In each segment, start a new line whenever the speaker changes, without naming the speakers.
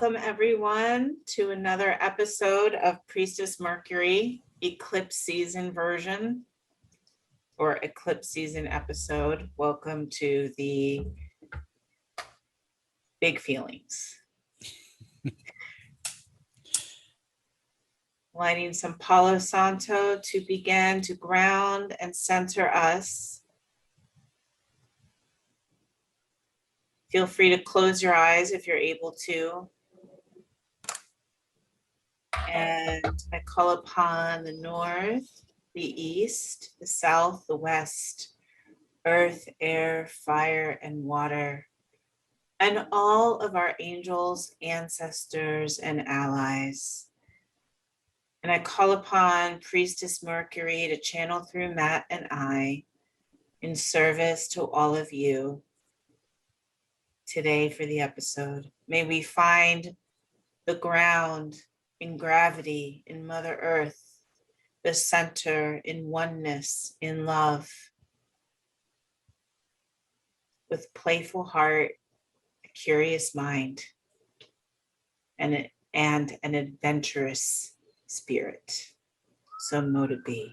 Welcome everyone to another episode of Priestess Mercury Eclipse Season version or Eclipse Season episode. Welcome to the big feelings. Lighting some Palo Santo to begin to ground and center us. Feel free to close your eyes if you're able to. And I call upon the north, the east, the south, the west, earth, air, fire, and water, and all of our angels, ancestors, and allies. And I call upon Priestess Mercury to channel through Matt and I in service to all of you today for the episode. May we find the ground in gravity, in Mother Earth, the center in oneness, in love, with playful heart, a curious mind, and an adventurous spirit. So mote it be.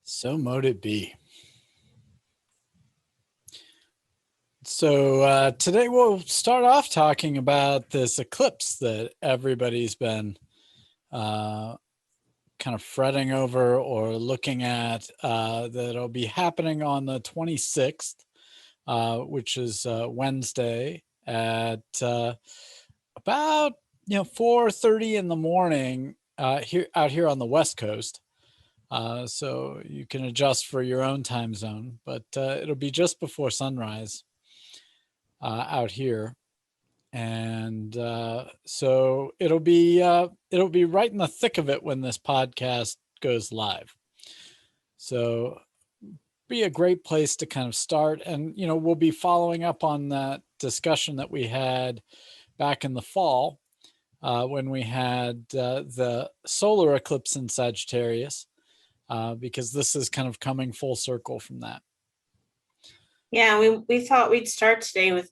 So mote it be. So today we'll start off talking about this eclipse that everybody's been kind of fretting over or looking at, that'll be happening on the 26th, which is Wednesday at about 4:30 in the morning out here on the West Coast. So you can adjust for your own time zone, but it'll be just before sunrise out here. And so it'll be right in the thick of it when this podcast goes live. So be a great place to kind of start. And, we'll be following up on that discussion that we had back in the fall when we had the solar eclipse in Sagittarius, because this is kind of coming full circle from that.
Yeah, we thought we'd start today with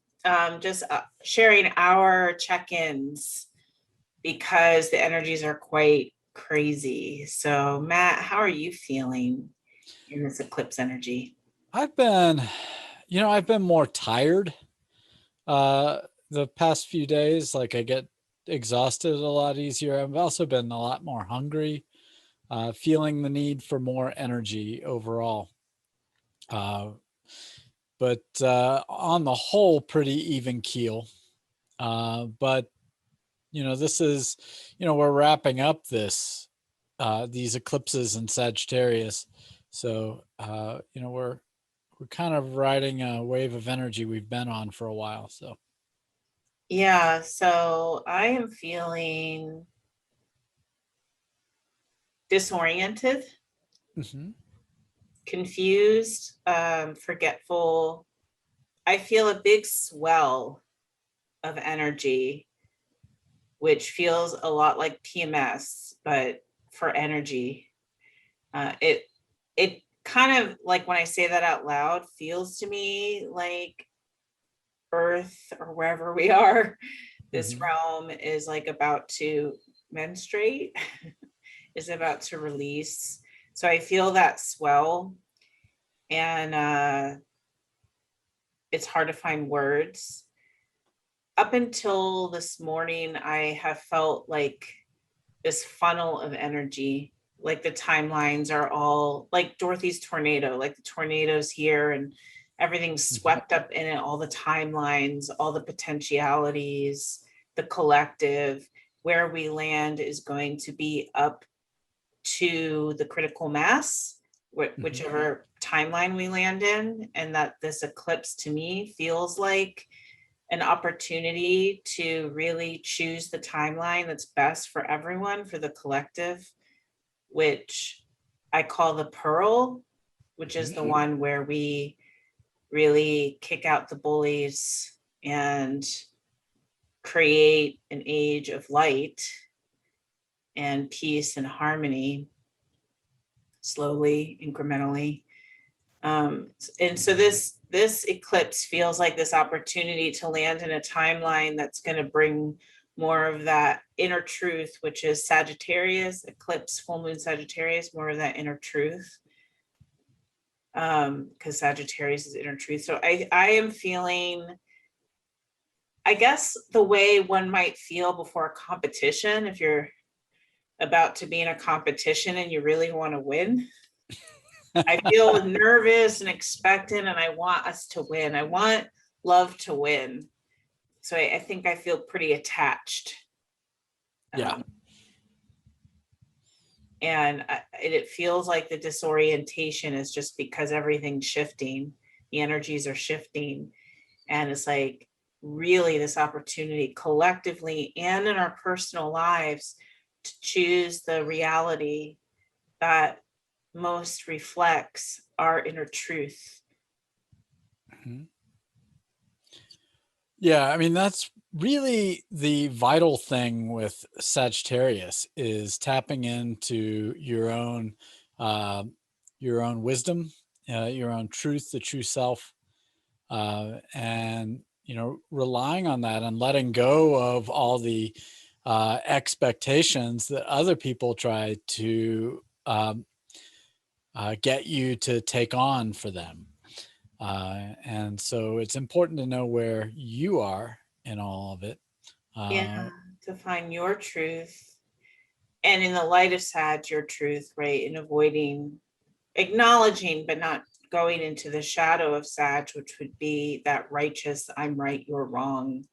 just sharing our check-ins because the energies are quite crazy. So Matt, how are you feeling in this eclipse energy?
I've been more tired the past few days. Like I get exhausted a lot easier. I've also been a lot more hungry, feeling the need for more energy overall. But on the whole, pretty even keel. But this is, we're wrapping up these eclipses in Sagittarius. So we're kind of riding a wave of energy we've been on for a while. So
yeah, so I am feeling disoriented.
Mm-hmm.
Confused, forgetful. I feel a big swell of energy, which feels a lot like PMS, but for energy. It kind of, like when I say that out loud, feels to me like Earth or wherever we are, this realm is like about to menstruate, is about to release. So I feel that swell, and it's hard to find words. Up until this morning, I have felt like this funnel of energy, like the timelines are all like Dorothy's tornado, like the tornado's here and everything's swept up in it, all the timelines, all the potentialities, the collective. Where we land is going to be up to the critical mass, whichever timeline we land in, and that this eclipse to me feels like an opportunity to really choose the timeline that's best for everyone, for the collective, which I call the pearl, which is the one where we really kick out the bullies and create an age of light and peace and harmony, slowly, incrementally. And so this eclipse feels like this opportunity to land in a timeline that's going to bring more of that inner truth, which is Sagittarius, eclipse, full moon Sagittarius, more of that inner truth. Because Sagittarius is inner truth. So I am feeling, I guess, the way one might feel before a competition, if you're about to be in a competition and you really want to win. I feel nervous and expectant, and I want us to win. I want love to win. So I think I feel pretty attached.
Yeah.
And it feels like the disorientation is just because everything's shifting. The energies are shifting. And it's like really this opportunity collectively and in our personal lives to choose the reality that most reflects our inner truth.
Mhm. Yeah, I mean, that's really the vital thing with Sagittarius, is tapping into uh, your own wisdom, your own truth, the true self, and relying on that and letting go of all the expectations that other people try to get you to take on for them. And so it's important to know where you are in all of it.
Yeah, to find your truth. And in the light of Sag, your truth, right? And avoiding, acknowledging, but not going into the shadow of Sag, which would be that righteous, I'm right, you're wrong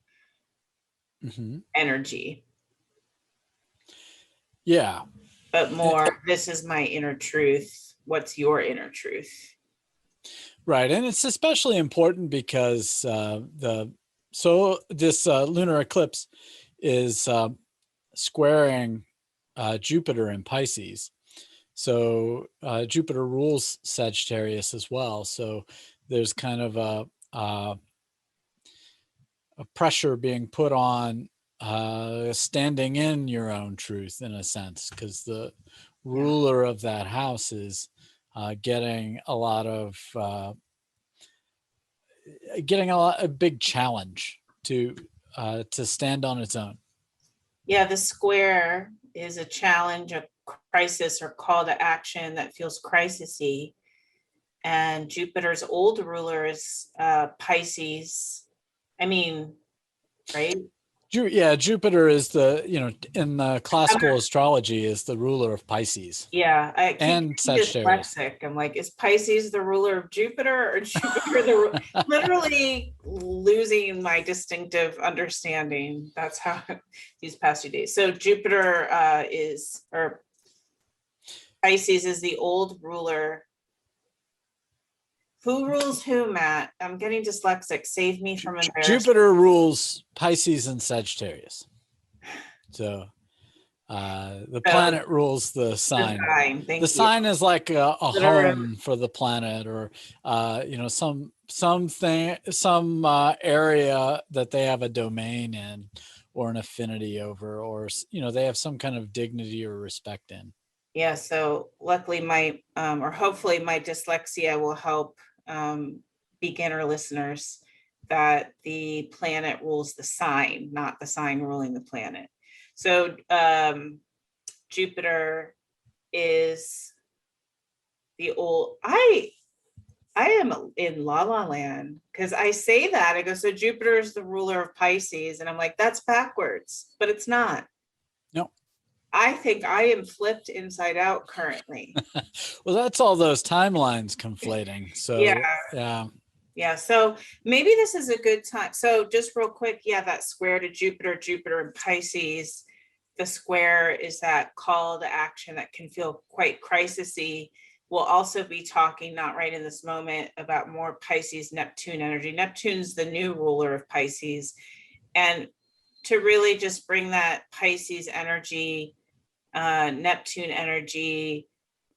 energy.
Yeah.
But more, this is my inner truth. What's your inner truth?
Right. And it's especially important because this lunar eclipse is squaring Jupiter in Pisces. So Jupiter rules Sagittarius as well. So there's kind of a pressure being put on standing in your own truth, in a sense, because the ruler of that house is getting a big challenge to stand on its own.
Yeah, the square is a challenge, a crisis, or call to action that feels crisisy. And Jupiter's old ruler is Pisces. I mean, right?
Jupiter is in the classical astrology, is the ruler of Pisces.
Yeah, I keep
and Sagittarius.
dyslexic. I'm like, is Pisces the ruler of Jupiter, or Jupiter the literally losing my distinctive understanding. That's how these past 2 days. So Jupiter or Pisces is the old ruler. Who rules who, Matt? I'm getting dyslexic. Save me from embarrassment.
Jupiter rules Pisces and Sagittarius. So the planet rules the sign. The sign is like a home for the planet, or some area that they have a domain in, or an affinity over, or they have some kind of dignity or respect in.
Yeah, so luckily or hopefully my dyslexia will help beginner listeners that the planet rules the sign, not the sign ruling the planet. So Jupiter is the old, I am in la la land, because I say that, I go, so Jupiter is the ruler of Pisces, and I'm like, that's backwards, but it's not.
No.
I think I am flipped inside out currently.
Well, that's all those timelines conflating. So
yeah. So maybe this is a good time. So just real quick, that square to Jupiter and Pisces. The square is that call to action that can feel quite crisisy. We'll also be talking, not right in this moment, about more Pisces Neptune energy. Neptune's the new ruler of Pisces, and to really just bring that Pisces energy, Neptune energy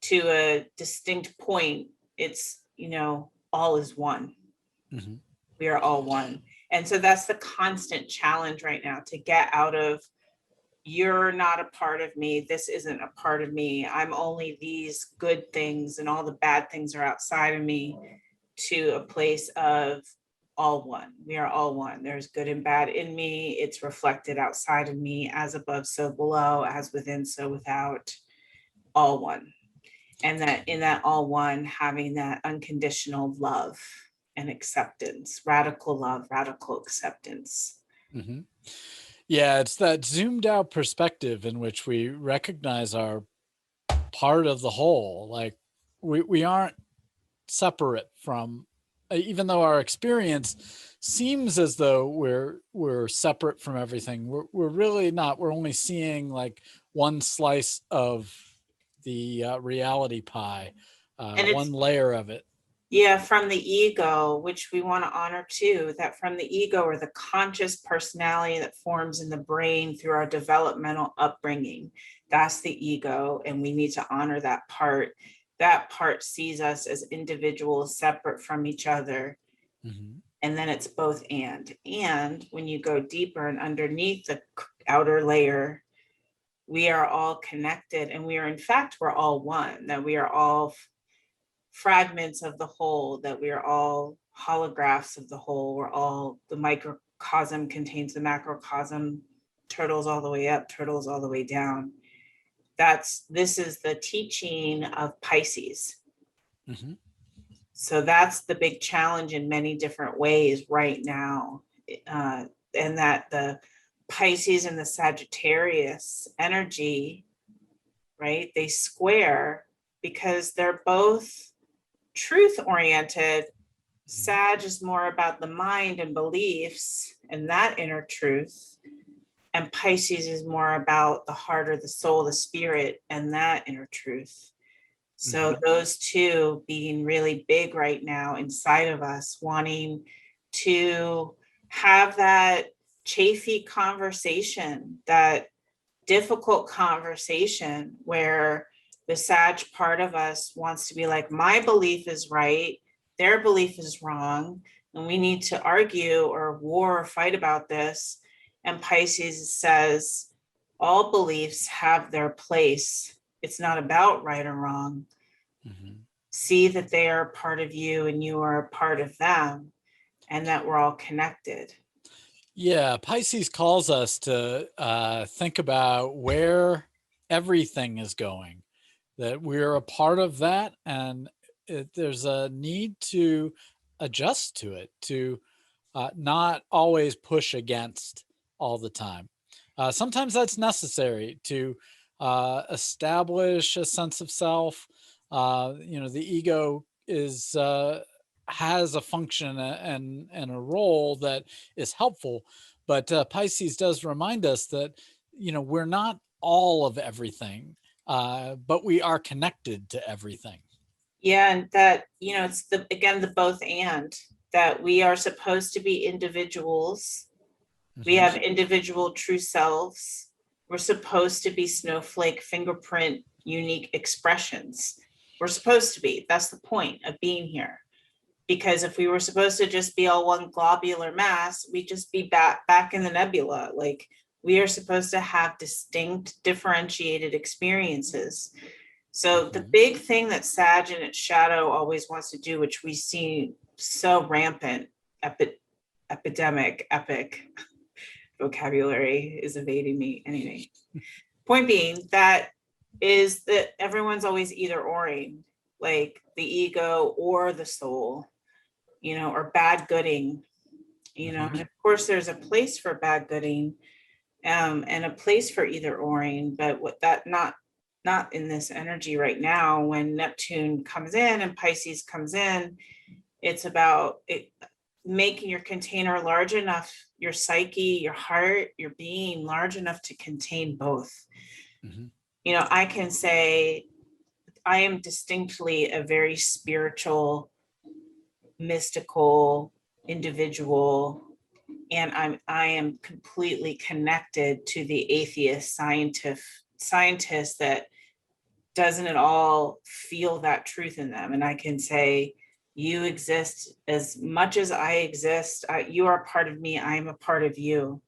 to a distinct point. It's, all is one. Mm-hmm. We are all one. And so that's the constant challenge right now, to get out of, you're not a part of me, this isn't a part of me, I'm only these good things and all the bad things are outside of me, to a place of all one. We are all one. There's good and bad in me. It's reflected outside of me, as above, so below, as within, so without, all one. And that in that all one, having that unconditional love and acceptance, radical love, radical acceptance.
Mm-hmm. Yeah, it's that zoomed out perspective in which we recognize our part of the whole. Like we aren't separate from, even though our experience seems as though we're separate from everything, we're really not. We're only seeing like one slice of the reality pie,
And it's,
one layer of it.
yeah, from the ego, which we want to honor too, that from the ego, or the conscious personality that forms in the brain through our developmental upbringing, that's the ego. And we need to honor that part. That part sees us as individuals separate from each other.
Mm-hmm.
And then it's both and. And when you go deeper and underneath the outer layer, we are all connected, and we are, in fact, we're all one, that we are all fragments of the whole, that we are all holographs of the whole. We're all, the microcosm contains the macrocosm, turtles all the way up, turtles all the way down. This is the teaching of Pisces.
Mm-hmm.
So that's the big challenge in many different ways right now. And that the Pisces and the Sagittarius energy, right, they square because they're both truth oriented. Sag is more about the mind and beliefs and that inner truth. And Pisces is more about the heart or the soul, the spirit, and that inner truth. So those two being really big right now inside of us, wanting to have that chafy conversation, that difficult conversation where the Sag part of us wants to be like, my belief is right, their belief is wrong, and we need to argue or war or fight about this. And Pisces says, all beliefs have their place. It's not about right or wrong.
Mm-hmm.
See that they are a part of you and you are a part of them, and that we're all connected.
Yeah, Pisces calls us to think about where everything is going, that we're a part of that, and there's a need to adjust to it, to not always push against all the time. Sometimes that's necessary to establish a sense of self. The ego is has a function and a role that is helpful, but Pisces does remind us that we're not all of everything, but we are connected to everything.
Yeah, and that, it's the both and, that we are supposed to be individuals. We have individual true selves. We're supposed to be snowflake, fingerprint, unique expressions. We're supposed to be. That's the point of being here. Because if we were supposed to just be all one globular mass, we'd just be back in the nebula. Like, we are supposed to have distinct, differentiated experiences. So the big thing that Sag in its shadow always wants to do, which we see so rampant, epic vocabulary is evading me anyway. Point being, that is that everyone's always either oring, like the ego or the soul, or bad gooding, and of course there's a place for bad gooding, and a place for either oring, but what that not in this energy right now. When Neptune comes in and Pisces comes in, it's about making your container large enough, your psyche, your heart, your being large enough to contain both. I can say I am distinctly a very spiritual, mystical individual, and I am completely connected to the atheist scientist that doesn't at all feel that truth in them. And I can say, you exist as much as I exist. You are a part of me. I am a part of you.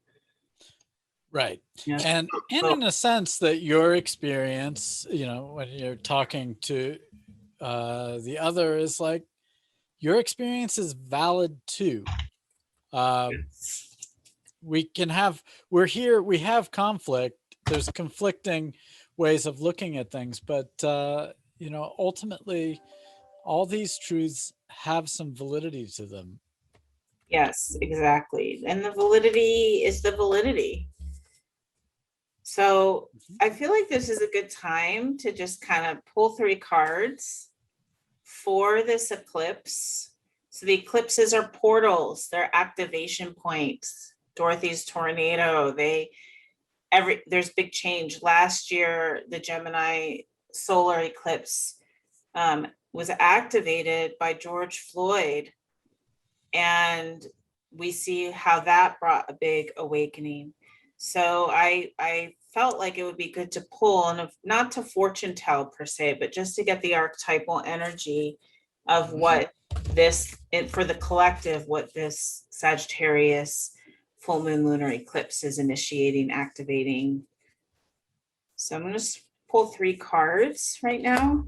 Right. And in a sense that your experience, when you're talking to the other, is like, your experience is valid too. We can have, we have conflict. There's conflicting ways of looking at things, but ultimately all these truths have some validity to them.
Yes, exactly. And the validity is the validity. So I feel like this is a good time to just kind of pull 3 cards for this eclipse. So the eclipses are portals, they're activation points. Dorothy's tornado, there's big change. Last year, the Gemini solar eclipse was activated by George Floyd. And we see how that brought a big awakening. So I felt like it would be good to pull, and not to fortune tell per se, but just to get the archetypal energy of what this, for the collective, what this Sagittarius full moon lunar eclipse is initiating, activating. So I'm going to pull 3 cards right now.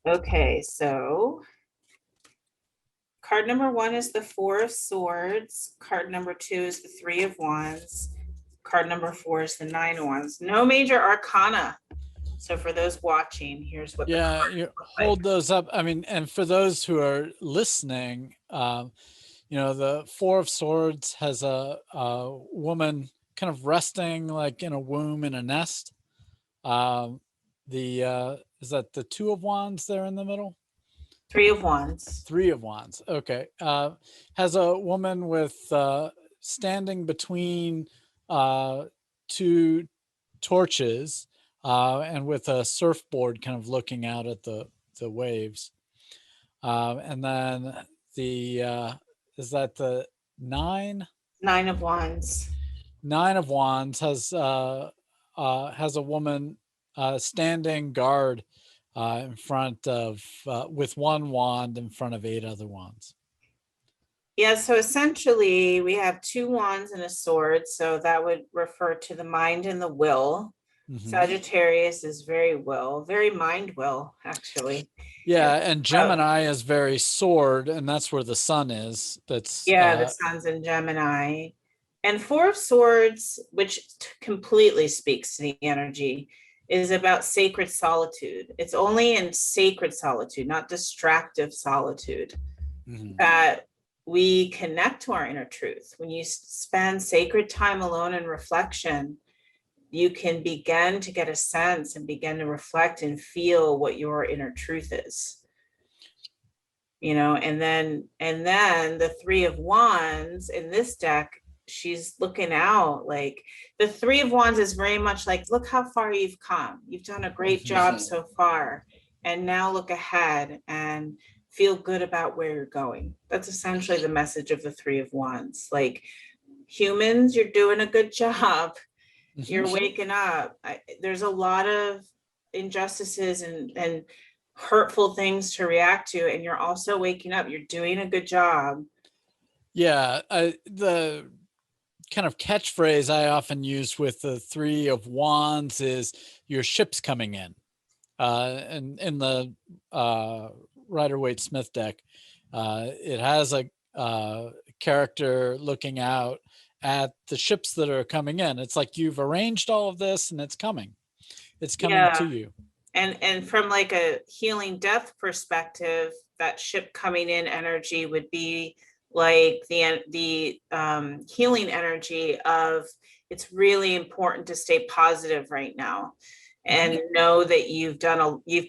Okay, so card number 1 is the 4 of Swords. Card number 2 is the 3 of Wands. Card number 4 is the 9 of Wands. No major arcana. So for those watching, here's what
you hold those up. I mean, and for those who are listening, the 4 of Swords has a woman kind of resting like in a womb in a nest. Is that the 2 of Wands there in the middle?
3 of Wands.
3 of Wands. Okay. Has a woman with standing between 2 torches and with a surfboard kind of looking out at the waves. And then is that the 9?
9 of Wands.
9 of Wands has a woman standing guard in front of, with 1 wand in front of 8 other wands.
Yeah, so essentially we have 2 wands and a sword. So that would refer to the mind and the will. Sagittarius is very mind will, actually.
Yeah, and Gemini is very sword, and that's where the sun is. That's
the sun's in Gemini. And 4 of Swords, which completely speaks to the energy, is about sacred solitude. It's only in sacred solitude, not distractive solitude, that we connect to our inner truth. When you spend sacred time alone in reflection, you can begin to get a sense and begin to reflect and feel what your inner truth is. And then the 3 of Wands in this deck, she's looking out. Like the 3 of Wands is very much like, look how far you've come. You've done a great job so far. And now look ahead and feel good about where you're going. That's essentially the message of the 3 of Wands. Like, humans, you're doing a good job. You're waking up. There's a lot of injustices and hurtful things to react to, and you're also waking up. You're doing a good job.
Yeah, the kind of catchphrase I often use with the 3 of Wands is your ship's coming in. And in the Rider-Waite-Smith deck, it has a character looking out at the ships that are coming in. It's like you've arranged all of this and it's coming to you.
And from like a healing death perspective, that ship coming in energy would be like the healing energy of, it's really important to stay positive right now and know that you've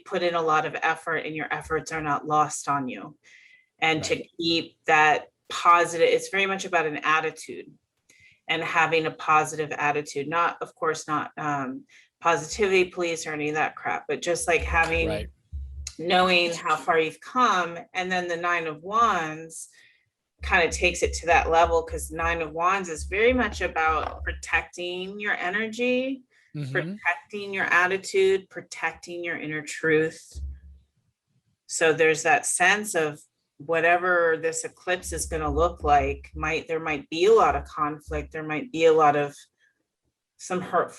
put in a lot of effort and your efforts are not lost on you. And to keep that positive, it's very much about an attitude and having a positive attitude, not positivity police or any of that crap, but just like having, knowing how far you've come. And then the 9 of Wands kind of takes it to that level, because 9 of Wands is very much about protecting your energy, protecting your attitude, protecting your inner truth. So there's that sense of whatever this eclipse is going to look like, there might be a lot of conflict. There might be a lot of some hurt,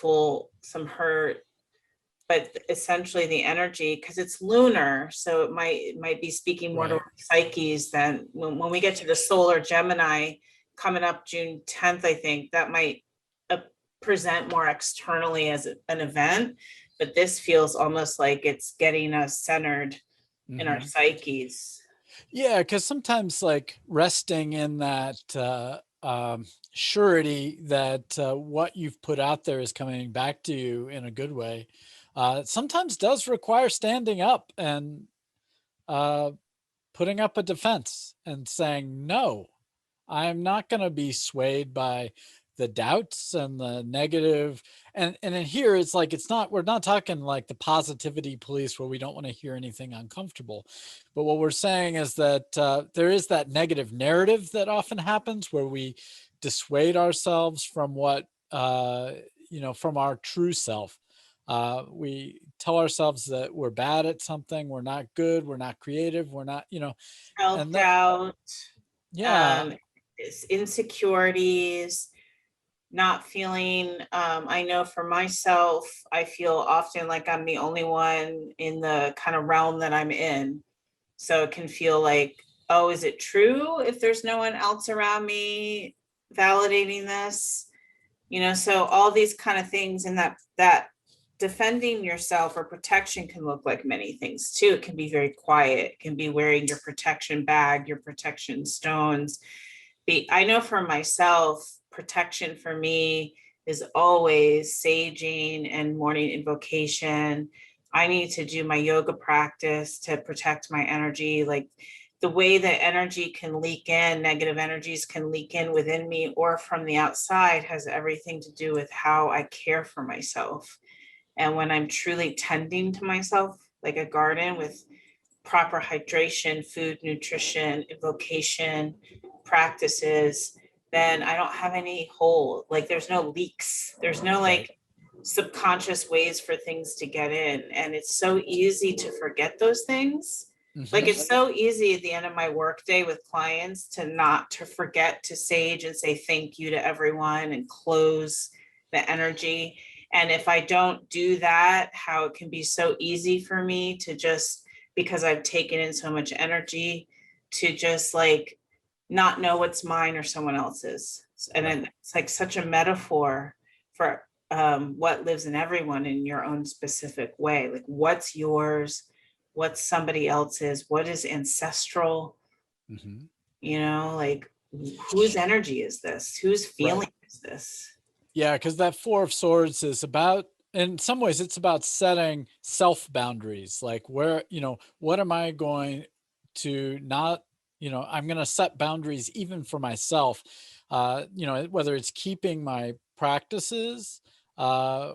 but essentially the energy, because it's lunar, so it might be speaking more to
Right.
our psyches than when we get to the solar Gemini coming up June 10th, I think that might uh, present more externally as an event, but this feels almost like it's getting us centered in our
Mhm.
psyches.
Yeah, because sometimes like resting in that surety that what you've put out there is coming back to you in a good way, sometimes does require standing up and uh, putting up a defense and saying, no, I'm not going to be swayed by the doubts and the negative. And in here, it's like, we're not talking like the positivity police where we don't want to hear anything uncomfortable. But what we're saying is that there is that negative narrative that often happens where we dissuade ourselves from from our true self. We tell ourselves that we're bad at something, we're not good, we're not creative, we're not, and that,
Self-doubt,
yeah,
insecurities, not feeling, I know for myself, I feel often like I'm the only one in the kind of realm that I'm in. So it can feel like, oh, is it true if there's no one else around me validating this? So all these kind of things, and that defending yourself or protection can look like many things too. It can be very quiet, it can be wearing your protection bag, your protection stones. I know for myself, protection for me is always saging and morning invocation. I need to do my yoga practice to protect my energy. Like the way that energy can leak in, negative energies can leak in within me or from the outside, has everything to do with how I care for myself. And when I'm truly tending to myself, like a garden with proper hydration, food, nutrition, evocation practices, then I don't have any hole. Like there's no leaks. There's no
right.
like subconscious ways for things to get in. And it's so easy to forget those things. Like
Hmm.
it's so easy at the end of my workday with clients to forget to sage and say thank you to everyone and close the energy. And if I don't do that, how it can be so easy for me to just, because I've taken in so much energy, to just like not know what's mine or someone else's. And
Right.
then it's like such a metaphor for what lives in everyone in your own specific way. Like what's yours, what's somebody else's, what is ancestral,
Hmm.
like whose energy is this? Whose
Right.
feeling is this?
Yeah, because that Four of Swords is about, in some ways, it's about setting self boundaries. Like, what am I going to not, I'm going to set boundaries even for myself. Whether it's keeping my practices uh,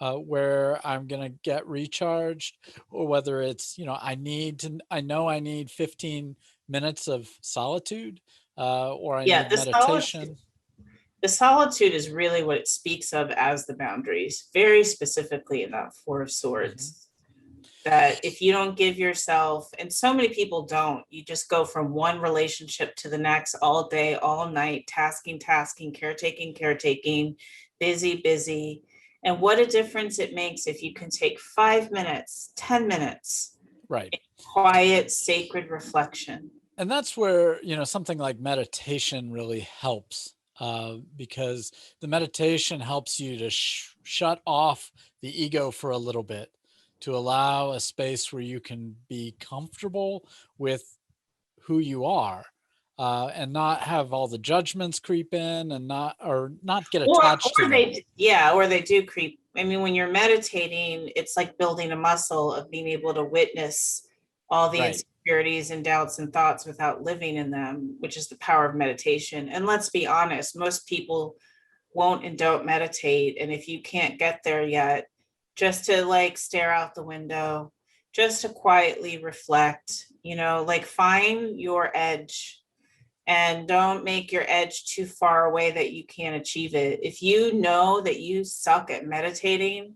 where I'm going to get recharged, or whether it's, I know I need 15 minutes of solitude, or I
Yeah,
need meditation.
the solitude is really what it speaks of as the boundaries, very specifically in that Four of
Hmm.
Swords. That if you don't give yourself, and so many people don't, you just go from one relationship to the next all day, all night, tasking, caretaking, busy. And what a difference it makes if you can take 5 minutes, 10 minutes,
Right.
quiet, sacred reflection.
And that's where something like meditation really helps, because the meditation helps you to shut off the ego for a little bit, to allow a space where you can be comfortable with who you are, and not have all the judgments creep in, and not get
Or,
attached to them.
or they do creep. I mean, when you're meditating, it's like building a muscle of being able to witness all the
Right.
insecurities and doubts and thoughts without living in them, which is the power of meditation. And let's be honest, most people won't and don't meditate. And if you can't get there yet, just to like stare out the window, just to quietly reflect, like find your edge and don't make your edge too far away that you can't achieve it. If you know that you suck at meditating,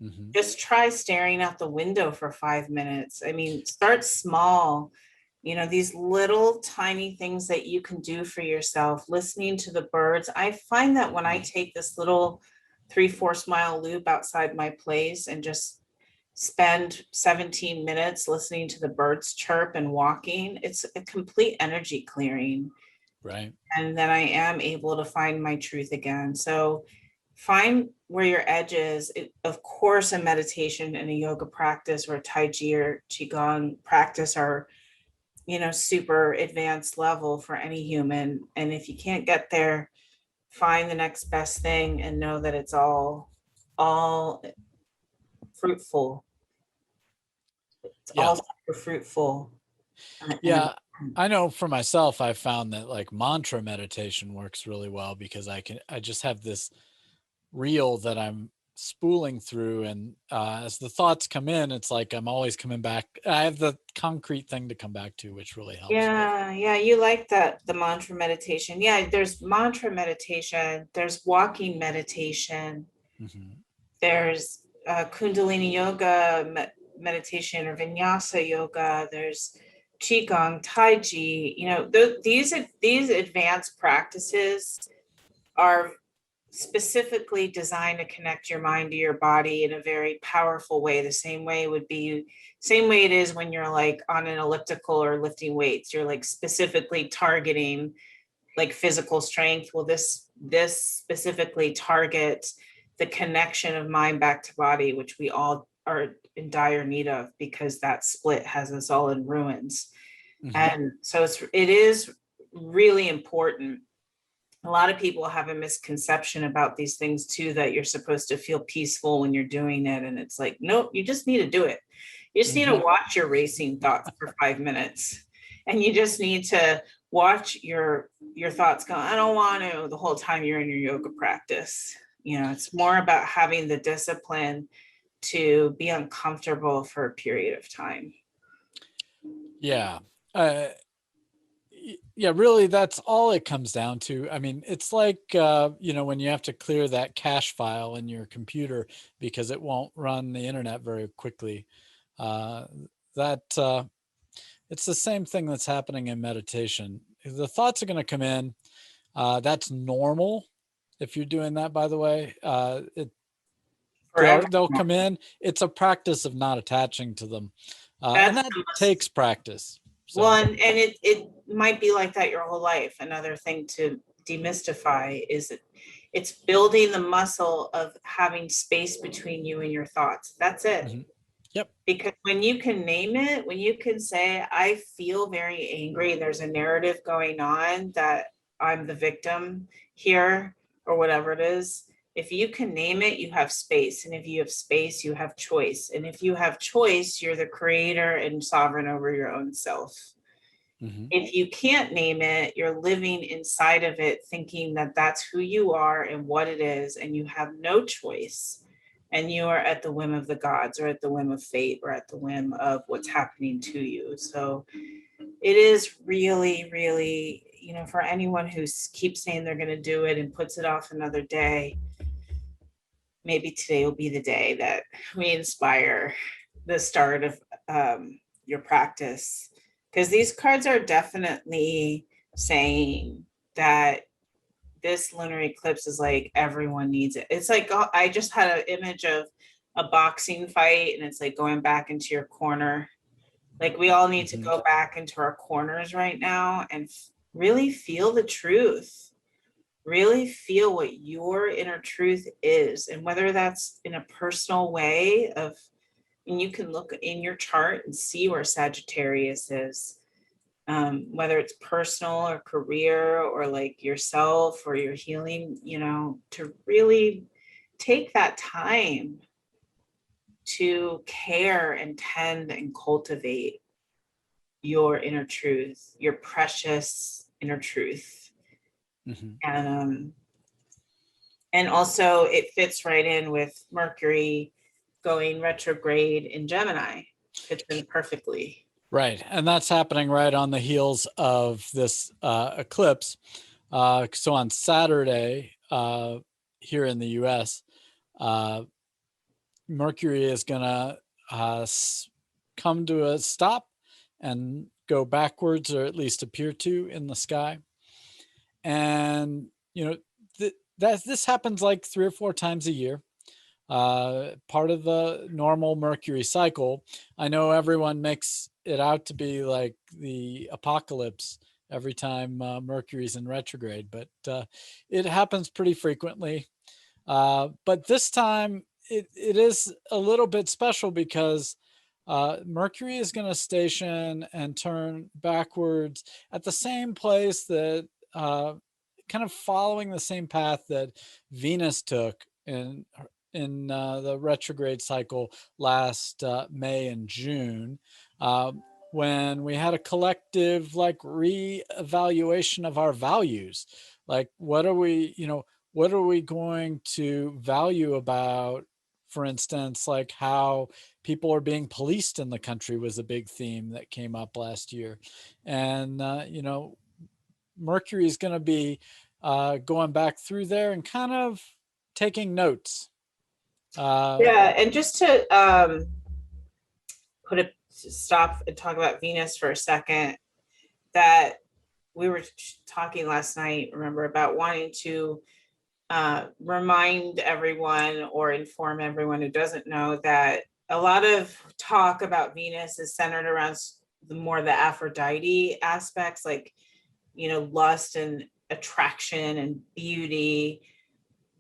Hmm.
just try staring out the window for 5 minutes. I mean, start small. These little tiny things that you can do for yourself, listening to the birds. I find that when I take this little 3/4 mile loop outside my place and just spend 17 minutes listening to the birds chirp and walking. It's a complete energy clearing.
Right.
And then I am able to find my truth again. So find where your edge is. Of course, a meditation and a yoga practice or a Tai Chi or Qigong practice are, super advanced level for any human. And if you can't get there, find the next best thing and know that it's all fruitful. It's
Yeah.
all super fruitful.
Yeah. I know for myself, I found that like mantra meditation works really well because I just have this reel that I'm spooling through, and as the thoughts come in, it's like I'm always coming back. I have the concrete thing to come back to, which really helps.
Yeah, you like that, the mantra meditation. Yeah, there's mantra meditation, there's walking meditation,
Mhm.
there's Kundalini yoga meditation or Vinyasa yoga, there's Qigong, Tai Chi. These advanced practices are specifically designed to connect your mind to your body in a very powerful way. The same way it is when you're like on an elliptical or lifting weights. You're like specifically targeting like physical strength. Well, this specifically targets the connection of mind back to body, which we all are in dire need of because that split has us all in ruins.
Mhm.
And so it is really important. A lot of people have a misconception about these things too, that you're supposed to feel peaceful when you're doing it. And it's like, nope, you just need to do it. You just need to watch your racing thoughts for 5 minutes. And you just need to watch your thoughts go, I don't want to, the whole time you're in your yoga practice. It's more about having the discipline to be uncomfortable for a period of time.
Yeah. Yeah, really, that's all it comes down to. I mean, it's like, when you have to clear that cache file in your computer because it won't run the internet very quickly. That it's the same thing that's happening in meditation. The thoughts are going to come in. That's normal. If you're doing that, by the way,
Forever.
they'll come in. It's a practice of not attaching to them. And
That's
that takes practice. So.
Well, and it might be like that your whole life. Another thing to demystify is it's building the muscle of having space between you and your thoughts. That's it.
Mm-hmm. Yep.
Because when you can name it, when you can say, I feel very angry, there's a narrative going on that I'm the victim here or whatever it is. If you can name it, you have space. And if you have space, you have choice. And if you have choice, you're the creator and sovereign over your own self.
Mm-hmm.
If you can't name it, you're living inside of it, thinking that that's who you are and what it is, and you have no choice. And you are at the whim of the gods or at the whim of fate or at the whim of what's happening to you. So it is really, really, for anyone who keeps saying they're going to do it and puts it off another day, maybe today will be the day that we inspire the start of your practice. Because these cards are definitely saying that this lunar eclipse is like everyone needs it. It's like I just had an image of a boxing fight, and it's like going back into your corner. Like we all need to go back into our corners right now and really feel the truth. Really feel what your inner truth is, and whether that's in a personal way of, and you can look in your chart and see where Sagittarius is. Whether it's personal or career or like yourself or your healing, to really take that time to care and tend and cultivate your inner truth, your precious inner truth. And also it fits right in with Mercury going retrograde in Gemini. Fits in perfectly.
Right. And that's happening right on the heels of this eclipse. So on Saturday, here in the US, Mercury is going to come to a stop and go backwards, or at least appear to, in the sky. And, this happens like 3 or 4 times a year. Part of the normal Mercury cycle. I know everyone makes it out to be like the apocalypse every time Mercury's in retrograde, but it happens pretty frequently. But this time it is a little bit special because Mercury is going to station and turn backwards at the same place that kind of following the same path that Venus took in the retrograde cycle last May and June, when we had a collective like reevaluation of our values. Like, what are we, what are we going to value about, for instance, like how people are being policed in the country was a big theme that came up last year. And, Mercury is going to be going back through there and kind of taking notes.
Yeah, and just to stop and talk about Venus for a second, that we were talking last night, remember, about wanting to remind everyone or inform everyone who doesn't know that a lot of talk about Venus is centered around the Aphrodite aspects, like, lust and attraction and beauty.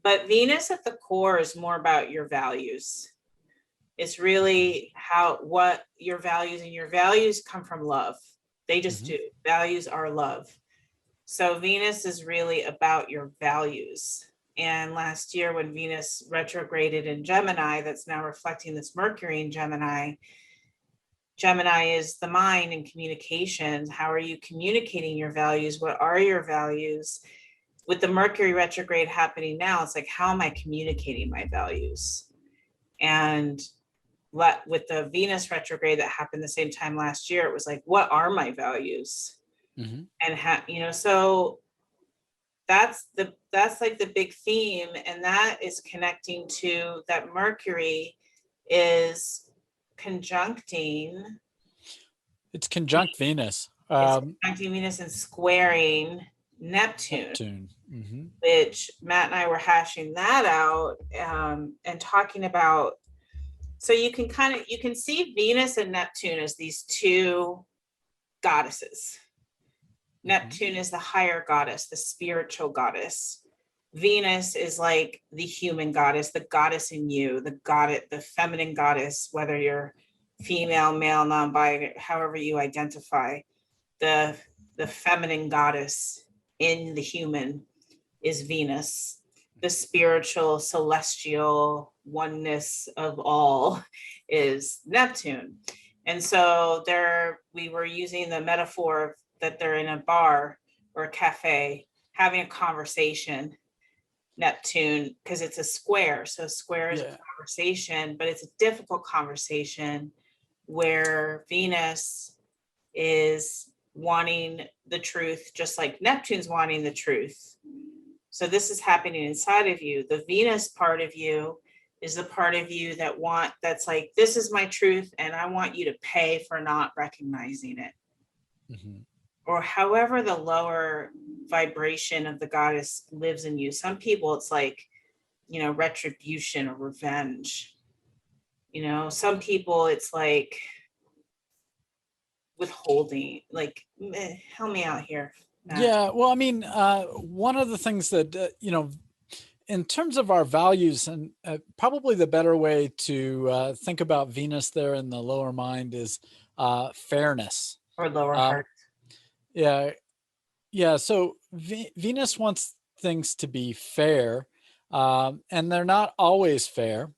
But Venus at the core is more about your values. It's really what your values, and your values come from love. They just do. Values are love. So Venus is really about your values. And last year, when Venus retrograded in Gemini, that's now reflecting this Mercury in Gemini. Gemini is the mind and communications. How are you communicating your values? What are your values? With the Mercury retrograde happening now, it's like, how am I communicating my values? And with the Venus retrograde that happened the same time last year, it was like, what are my values? And so that's like the big theme, and that is connecting to that Mercury is conjuncting.
It's conjunct Venus.
It's conjuncting Venus and squaring Neptune. Which Matt and I were hashing that out and talking about. So you can see Venus and Neptune as these two goddesses. Neptune is the higher goddess, the spiritual goddess. Venus is like the human goddess, the goddess in you, the feminine goddess, whether you're female, male, non-binary, however you identify. The feminine goddess in the human is Venus. The spiritual, celestial oneness of all is Neptune. And so we were using the metaphor that they're in a bar or a cafe having a conversation, Neptune, because it's a square. So a square is a conversation, but it's a difficult conversation where Venus is wanting the truth, just like Neptune's wanting the truth. So this is happening inside of you. The Venus part of you is the part of you that's like, this is my truth, and I want you to pay for not recognizing it. Or however the lower vibration of the goddess lives in you. Some people, it's like, retribution or revenge. Some people, it's like withholding, like, help me out here, Matt.
Yeah, well, I mean, one of the things that, in terms of our values, and probably the better way to think about Venus there in the lower mind is fairness.
Or lower heart.
Yeah. So Venus wants things to be fair, and they're not always fair.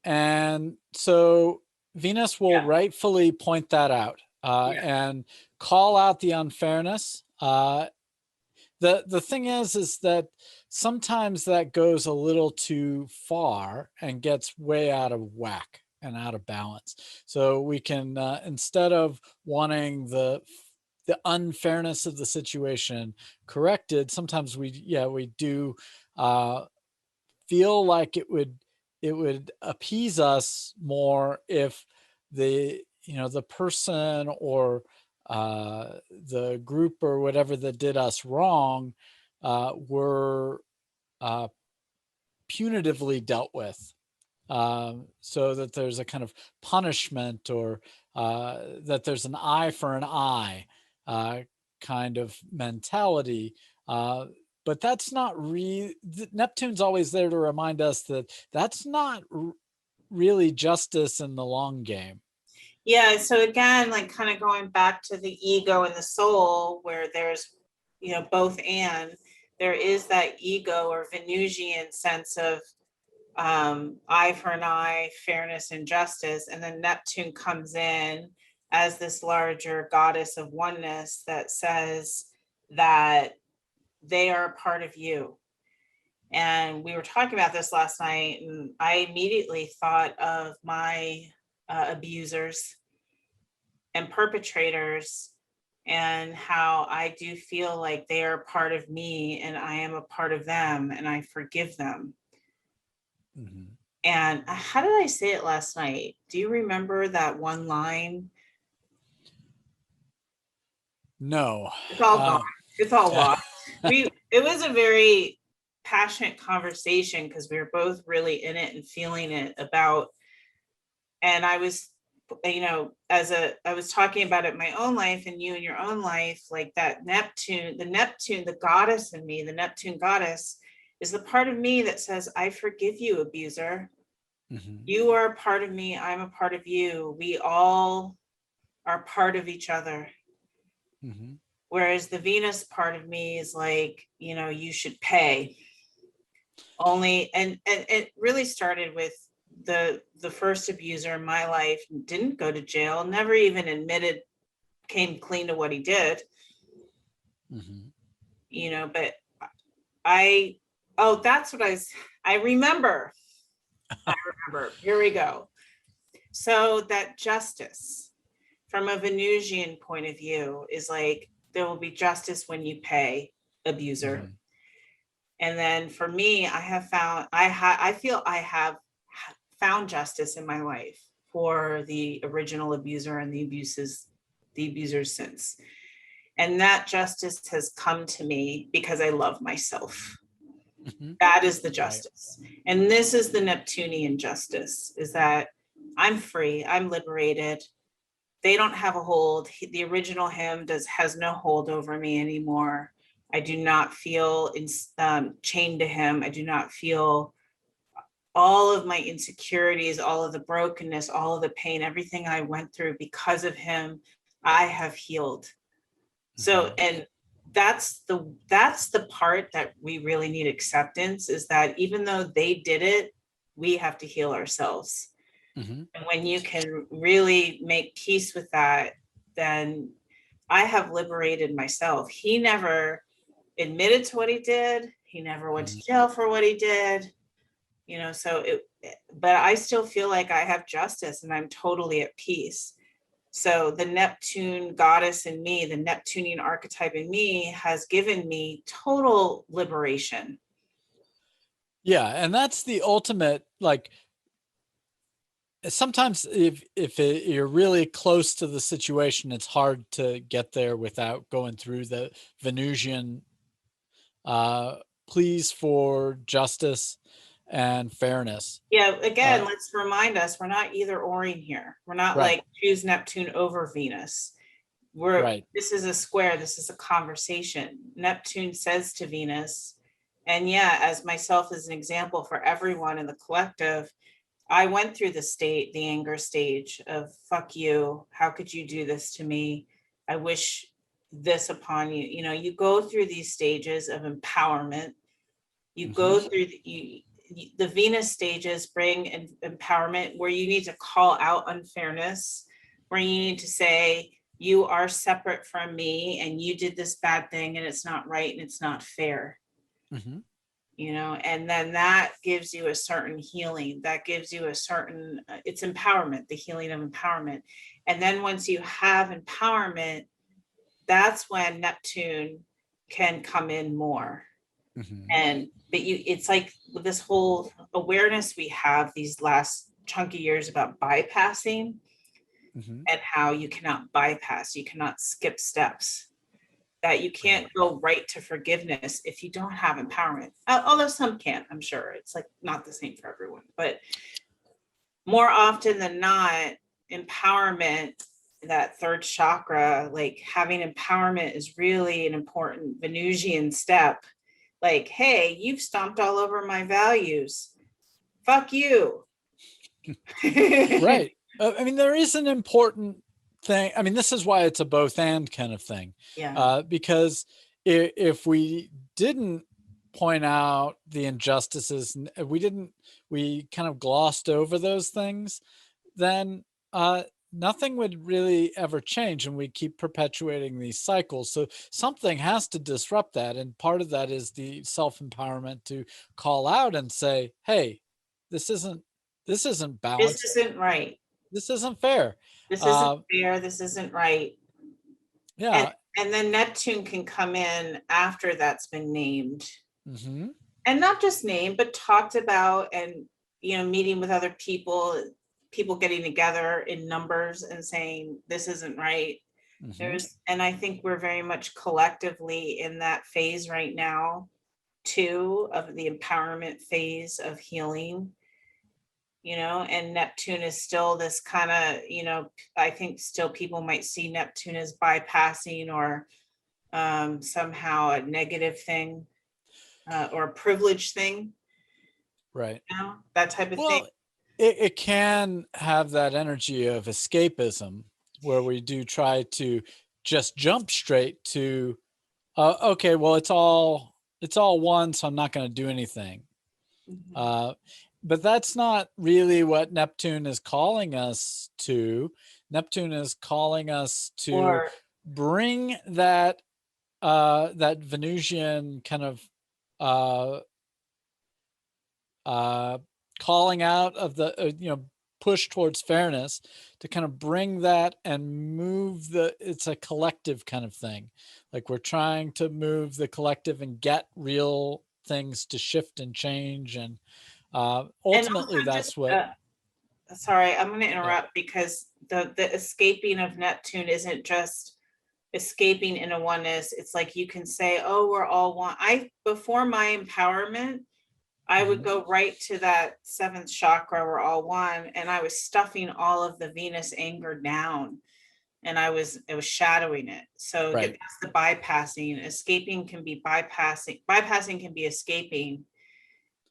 And so Venus will rightfully point that out and call out the unfairness. The thing is that sometimes that goes a little too far and gets way out of whack and out of balance. So we can, instead of wanting the unfairness of the situation corrected, sometimes we do feel like it would appease us more if the person or the group or whatever that did us wrong were punitively dealt with, so that there's a kind of punishment, or that there's an eye for an eye kind of mentality. But that's not Neptune's always there to remind us that that's not really justice in the long game.
Yeah, so again, like kind of going back to the ego and the soul, where there's, both, and there is that ego or Venusian sense of eye for an eye, fairness and justice. And then Neptune comes in as this larger goddess of oneness that says that they are a part of you. And we were talking about this last night, and I immediately thought of my abusers and perpetrators, and how I do feel like they are a part of me and I am a part of them, and I forgive them.
Mm-hmm.
And how did I say it last night? Do you remember that one line?
No.
It's all gone. It's all
Yeah.
lost. It was a very passionate conversation because we were both really in it and feeling it about, and I was, I was talking about it in my own life and you in your own life, like that Neptune, the goddess in me, the Neptune goddess is the part of me that says, I forgive you, abuser.
Mm-hmm.
You are a part of me. I'm a part of you. We all are part of each other.
Mm-hmm.
Whereas the Venus part of me is like, you should pay. Only, and it really started with the first abuser in my life. Didn't go to jail, never even admitted, came clean to what he did.
Mm-hmm.
But that's what I remember. Here we go. So that justice from a Venusian point of view is like, there will be justice when you pay, abuser.
Mm-hmm.
And then for me, I feel I have found justice in my life for the original abuser and the abusers since. And that justice has come to me because I love myself. Mm-hmm. That is the justice. Right. And this is the Neptunian justice, is that I'm free, I'm liberated. They don't have a hold. The original him has no hold over me anymore. I do not feel chained to him. I do not feel all of my insecurities, all of the brokenness, all of the pain, everything I went through because of him, I have healed. Mm-hmm. So, and that's the part that we really need acceptance, is that even though they did it, we have to heal ourselves. Mm-hmm. And when you can really make peace with that, then I have liberated myself. He never admitted to what he did. He never went to jail for what he did. But I still feel like I have justice and I'm totally at peace. So the Neptune goddess in me, the Neptunian archetype in me, has given me total liberation.
Yeah, and that's the ultimate, like, sometimes if you're really close to the situation, it's hard to get there without going through the Venusian pleas for justice and fairness.
Yeah, again, let's remind us, we're not either or in here. We're not right. Like choose Neptune over Venus. Right. This is a square, this is a conversation. Neptune says to Venus, and yeah, as myself as an example for everyone in the collective, I went through the anger stage of fuck you. How could you do this to me? I wish this upon you. You go through these stages of empowerment. You go through the Venus stages bring empowerment, where you need to call out unfairness, where you need to say, you are separate from me and you did this bad thing and it's not right and it's not fair. Mm-hmm. And then that gives you a certain healing, that gives you a certain, it's empowerment, the healing of empowerment. And then once you have empowerment, that's when Neptune can come in more. Mm-hmm. It's like this whole awareness we have these last chunky years about bypassing, mm-hmm. and how you cannot bypass, you cannot skip steps. that you can't go right to forgiveness if you don't have empowerment. Although some can, I'm sure. It's like not the same for everyone, but more often than not, empowerment, that third chakra, like having empowerment is really an important Venusian step. Like, hey, you've stomped all over my values. Fuck you.
Right. I mean, there is an important thing. I mean, this is why it's a both and kind of thing.
Yeah.
Because if we didn't point out the injustices, we kind of glossed over those things, then nothing would really ever change, and we keep perpetuating these cycles. So something has to disrupt that. And part of that is the self-empowerment to call out and say, hey, this isn't
This
balanced.
isn't right.
This isn't fair.
This isn't fair. This isn't right.
Yeah.
And then Neptune can come in after that's been named.
Mm-hmm.
And not just named, but talked about, and, meeting with other people getting together in numbers and saying, this isn't right.
Mm-hmm.
And I think we're very much collectively in that phase right now, too, of the empowerment phase of healing. And Neptune is still this kind of, I think still people might see Neptune as bypassing or somehow a negative thing or a privileged thing,
Right.
that type of thing.
Well, it can have that energy of escapism where we do try to just jump straight to, okay, well, it's all one, so I'm not going to do anything.
Mhm.
But that's not really what Neptune is calling us to. Neptune is calling us to
Or
bring that that Venusian kind of uh, calling out of the push towards fairness, to kind of bring that and move it's a collective kind of thing. Like we're trying to move the collective and get real things to shift and change, and
and
ultimately
also just
that's what.
sorry, I'm going to
Yeah.
interrupt because the escaping of Neptune isn't just escaping in a oneness. It's like you can say, oh, we're all one. Before my empowerment, I would
Mhm.
go right to that seventh chakra, we're all one, and I was stuffing all of the Venus anger down, and it was shadowing it. So
Right.
that's the bypassing. Escaping can be bypassing can be escaping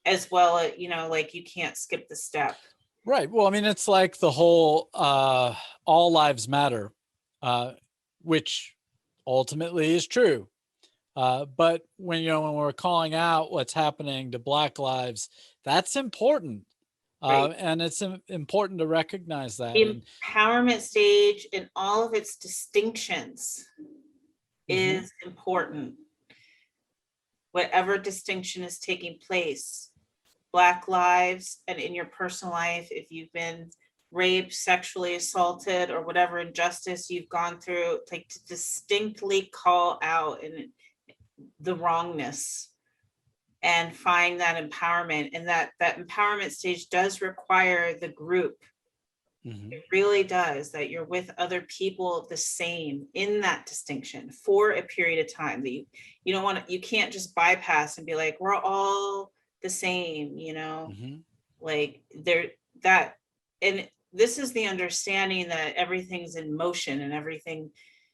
as well. Like you can't skip the step.
Right. Well, I mean, it's like the whole all lives matter, which ultimately is true. But when we're calling out what's happening to Black lives, that's important,
Right.
and it's important to recognize that.
The
And
empowerment stage in all of its distinctions
mhm.
is important. Whatever distinction is taking place, Black lives, and in your personal life, if you've been raped, sexually assaulted, or whatever injustice you've gone through, like to distinctly call out the wrongness and find that empowerment. And that empowerment stage does require the group.
Mhm.
It really does, that you're with other people the same in that distinction for a period of time, that you don't want to, you can't just bypass and be like, we're all the same,
Mhm.
like there, that, and this is the understanding that everything's in motion and everything.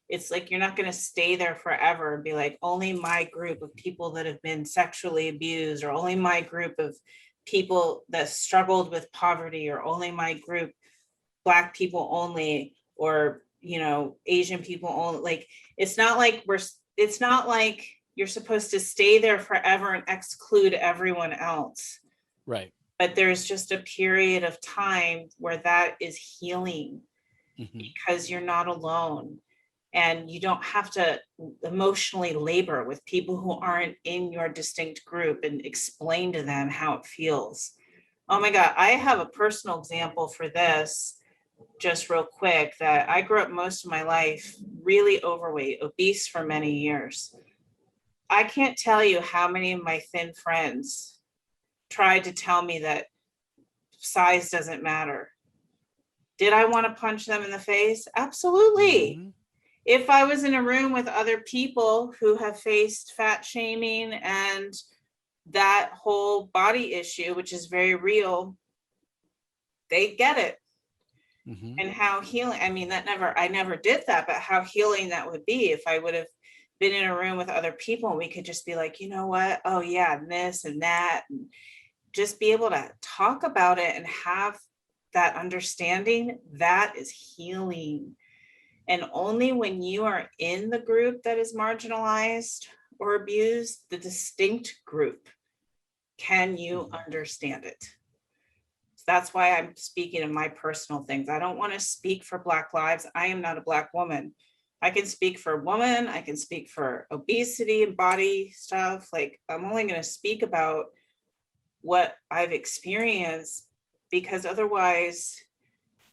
It's like you're not going to stay there forever and be like, only my group of people that have been sexually abused, or only my group of people that struggled with poverty, or only my group, Black people only, or Asian people only. Like it's not like you're supposed to stay there forever and exclude everyone else.
Right.
But there's just a period of time where that is healing,
Mhm.
because you're not alone, and you don't have to emotionally labor with people who aren't in your distinct group and explain to them how it feels. Oh my God, I have a personal example for this, just real quick, that I grew up most of my life really overweight, obese for many years. I can't tell you how many of my thin friends tried to tell me that size doesn't matter. Did I want to punch them in the face? Absolutely.
Mhm.
if I was in a room with other people who have faced fat shaming and that whole body issue, which is very real, they get it.
Mm-hmm.
And how healing, I mean, I never did that, but how healing that would be if I would have been in a room with other people and we could just be like, you know what? Oh yeah, and this and that, and just be able to talk about it and have that understanding. That is healing. And only when you are in the group that is marginalized or abused, the distinct group, can you understand it. So that's why I'm speaking of my personal things. I don't want to speak for Black lives. I am not a Black woman. I can speak for a woman. I can speak for obesity and body stuff. Like, I'm only going to speak about what I've experienced, because otherwise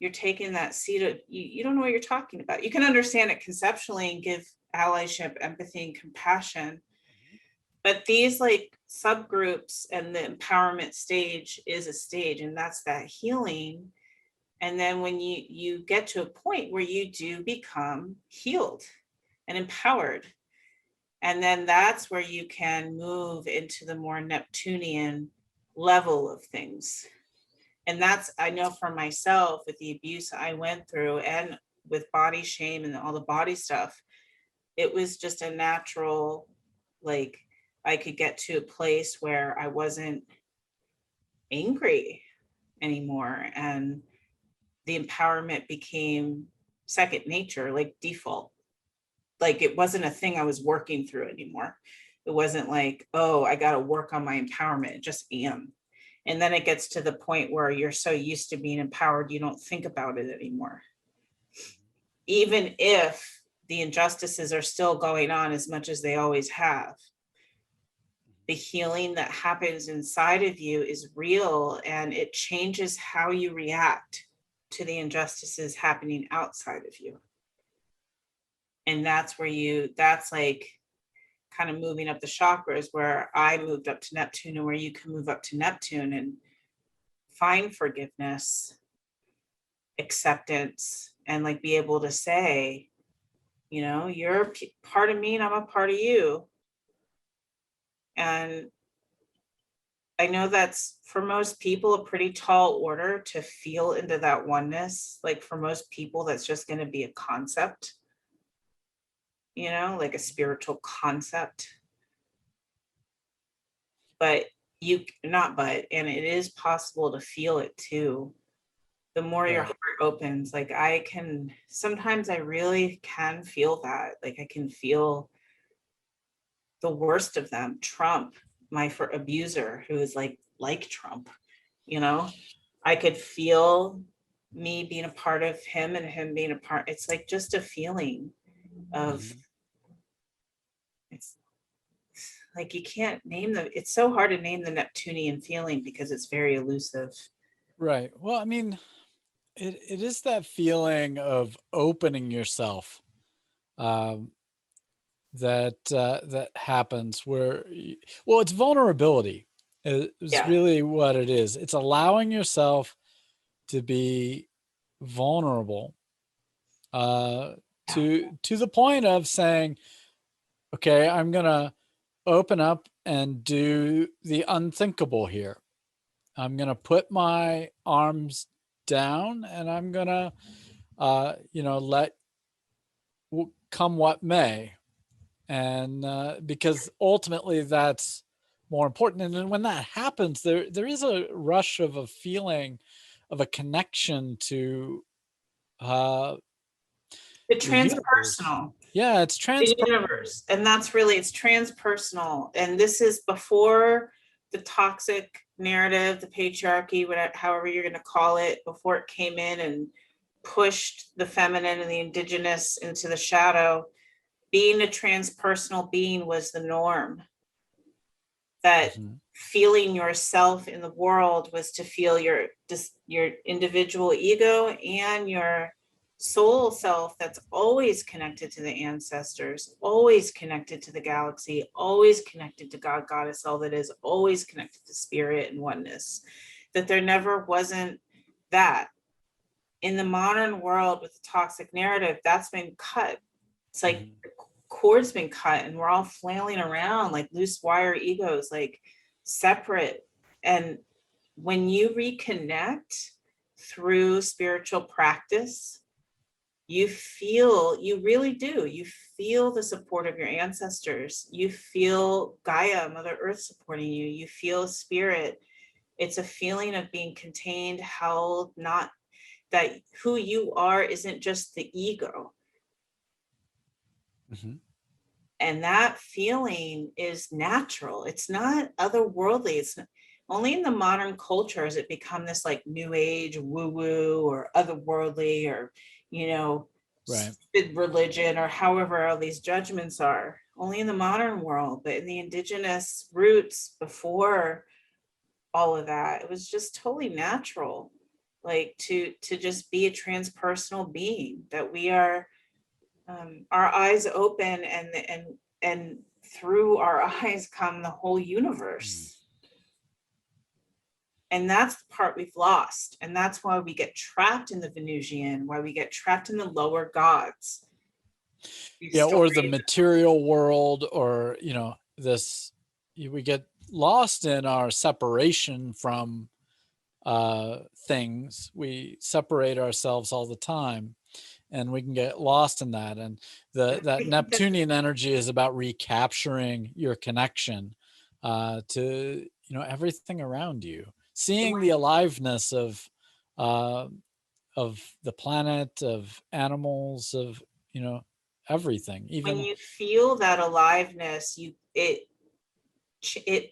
you're taking that seat of, you don't know what you're talking about. You can understand it conceptually and give allyship, empathy, and compassion. But these like subgroups and the empowerment stage is a stage, and that's that healing. And then when you get to a point where you do become healed and empowered, and then that's where you can move into the more Neptunian level of things. And that's, I know for myself, with the abuse I went through and with body shame and all the body stuff, it was just a natural, like, I could get to a place where I wasn't angry anymore. And the empowerment became second nature, like default. Like, it wasn't a thing I was working through anymore. It wasn't like, oh, I got to work on my empowerment. It just am. And then it gets to the point where you're so used to being empowered, you don't think about it anymore. Even if the injustices are still going on as much as they always have, the healing that happens inside of you is real, and it changes how you react to the injustices happening outside of you. And that's where that's like kind of moving up the chakras, where I moved up to Neptune, and where you can move up to Neptune and find forgiveness, acceptance, and like be able to say, you know, you're a part of me and I'm a part of you. And I know that's, for most people, a pretty tall order to feel into that oneness. Like, for most people, that's just going to be a concept, you know, like a spiritual concept. But and it is possible to feel it too. The more your heart opens, like sometimes I really can feel that. Like, I can feel the worst of them. Trump, my abuser, who is like Trump, you know, I could feel me being a part of him and him being a part. It's like just a feeling of, it's like, you can't name it's so hard to name the Neptunian feeling because it's very elusive.
Right. Well, I mean, it is that feeling of opening yourself that happens where, well, it's vulnerability is really what it is. It's allowing yourself to be vulnerable to the point of saying, okay, I'm gonna open up and do the unthinkable here. I'm gonna put my arms down, and I'm gonna let come what may. And because ultimately that's more important. And then when that happens, there is a rush of a feeling of a connection to
The
the universe.
transpersonal.
Yeah, it's
The universe. And that's really, it's transpersonal. And this is before the toxic narrative, the patriarchy, whatever, however you're going to call it, before it came in and pushed the feminine and the indigenous into the shadow. Being a transpersonal being was the norm. That feeling yourself in the world was to feel your individual ego and your soul self, that's always connected to the ancestors, always connected to the galaxy, always connected to God, Goddess, all that is, always connected to spirit and oneness. That there never wasn't that. In the modern world with the toxic narrative, that's been cut. It's like
Mhm.
the cord's been cut and we're all flailing around like loose wire egos, like separate. And when you reconnect through spiritual practice, you really do, you feel the support of your ancestors, you feel Gaia, Mother Earth supporting you, you feel spirit. It's a feeling of being contained, held, not that who you are isn't just the ego.
Mhm.
And that feeling is natural. It's not otherworldly. It's not, only in the modern culture has it become this like new age woo woo or otherworldly or, you know,
Right.
stupid religion or however all these judgments are. Only in the modern world, but in the indigenous roots before all of that, it was just totally natural, like to just be a transpersonal being, that we are our eyes open, and through our eyes come the whole
Mm.
universe. And that's the part we've lost, and that's why we get trapped in the Venusian, why we get trapped in the lower gods. These
Yeah, or the
stories.
material world, or we get lost in our separation from things. We separate ourselves all the time, and we can get lost in that. And that
I think that's
Neptunian energy is about recapturing your connection to everything around you, seeing the aliveness uh, of the planet, of animals, of everything,
when
even.
you feel that aliveness, it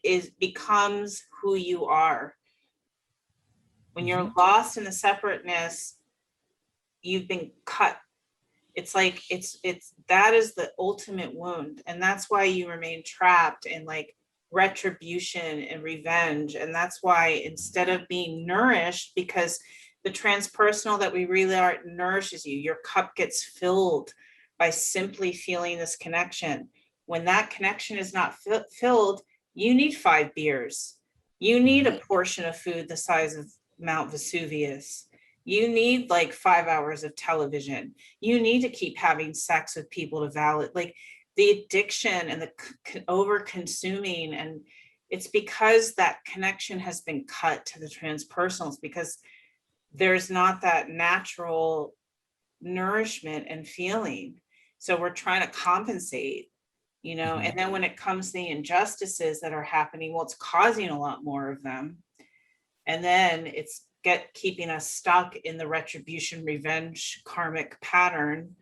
is becomes who you are. When you're
Mhm.
lost in the separateness, you've been cut. It's like it's that is the ultimate wound, and that's why you remain trapped in like retribution and revenge. And that's why instead of being nourished, because the transpersonal that we really are nourishes you, your cup gets filled by simply feeling this connection. When that connection is not filled, you need 5 beers, you need
Mhm.
a portion of food the size of Mount Vesuvius, you need like 5 hours of television, you need to keep having sex with people to validate, like the addiction and the over consuming. And it's because that connection has been cut to the transpersonals, because there's not that natural nourishment and feeling. So we're trying to compensate,
Mhm.
and then when it comes to the injustices that are happening, well, it's causing a lot more of them. And then it's keeping us stuck in the retribution revenge karmic pattern,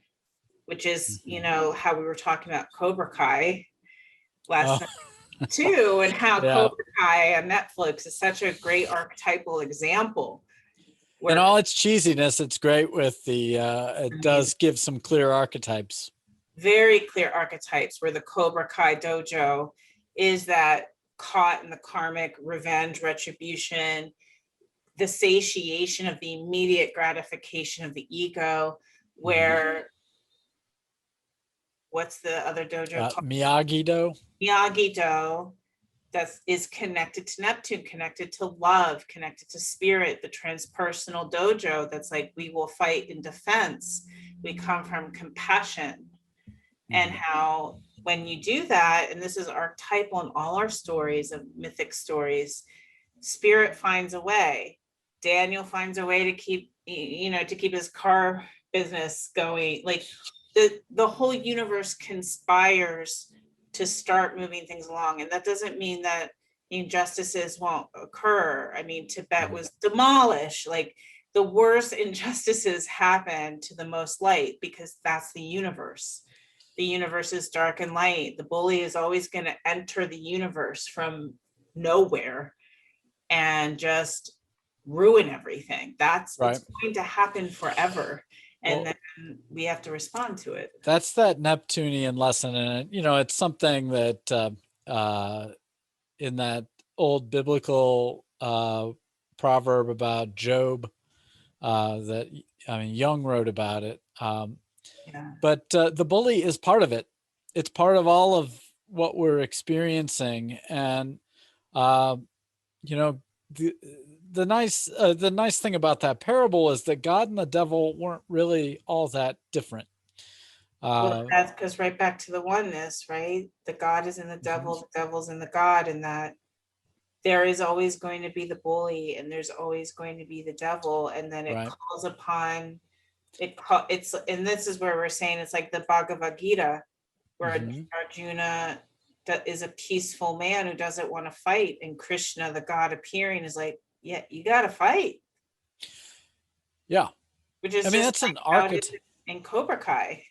which is,
Mhm.
how we were talking about Cobra Kai last
Oh,
night too, and how
yeah.
Cobra Kai on Netflix is such a great archetypal example
In
where
all its cheesiness, it's great with it does give some clear archetypes.
very clear archetypes, where the Cobra Kai dojo is that caught in the karmic revenge retribution, the satiation of the immediate gratification of the ego,
Mhm.
where what's the other dojo called?
Miyagi-Do.
Miyagi-Do, that is connected to Neptune, connected to love, connected to spirit, the transpersonal dojo that's like, we will fight in defense. We come from compassion. And
Mhm.
how when you do that, and this is archetypal in all our stories of mythic stories, spirit finds a way. Daniel finds a way to keep his car business going. Like the whole universe conspires to start moving things along. And that doesn't mean that injustices won't occur. I mean, Tibet
Mhm.
was demolished. Like the worst injustices happen to the most light, because that's the universe. The universe is dark and light. The bully is always going to enter the universe from nowhere and just ruin everything. That's
Right.
it's going to happen forever. And
Well,
then we have to respond to it.
that's that Neptunian lesson, and it's something that uh, in that old biblical proverb about Job, that Jung wrote about it.
Yeah.
But the bully is part of it. It's part of all of what we're experiencing, and uh, you know the the nice thing about that parable is that God and the devil weren't really all that different.
Well, that's because right back to the oneness, right? The God is in the
Mhm.
devil, the devil's in the God, and that there is always going to be the bully and there's always going to be the devil. And then it
Right.
calls upon it's, and this is where we're saying it's like the Bhagavad Gita, where
Mhm.
Arjuna is a peaceful man who doesn't want to fight, and Krishna, the God appearing, is like, yeah, you got to fight,
Yeah.
which is
I mean,
just
that's an
like how it is
archetype.
in Cobra Kai.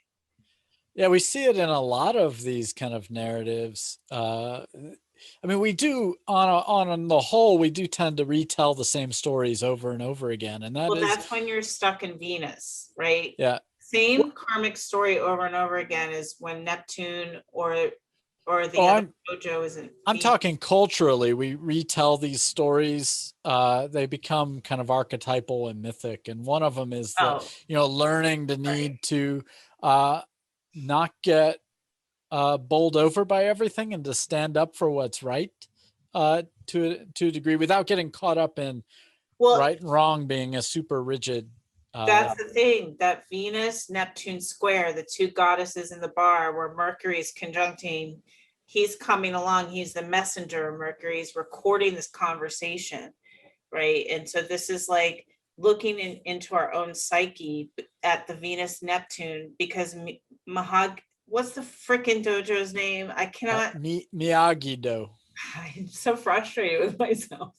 Yeah, we see it in a lot of these kind of narratives. I mean, we do on the whole, we do tend to retell the same stories over and over again, and that
Well,
is,
that's when you're stuck in Venus, right?
yeah.
Same
Well,
karmic story over and over again is when Neptune or the
oh,
other dojo is in
I'm
Venus.
talking culturally. We retell these stories. They become kind of archetypal and mythic, and one of them is the,
Oh,
learning the
right.
need to uh, not get bowled over by everything and to stand up for what's right to a degree without getting caught up in
Well,
right and wrong being a super rigid.
that's the thing, that Venus Neptune square, the two goddesses in the bar where Mercury is conjuncting, he's coming along, he's the messenger. Mercury's recording this conversation, right? And so this is like looking into our own psyche at the Venus Neptune, because Mahag, what's the freaking dojo's name? I cannot,
Miyagi-Do.
I'm so frustrated with myself.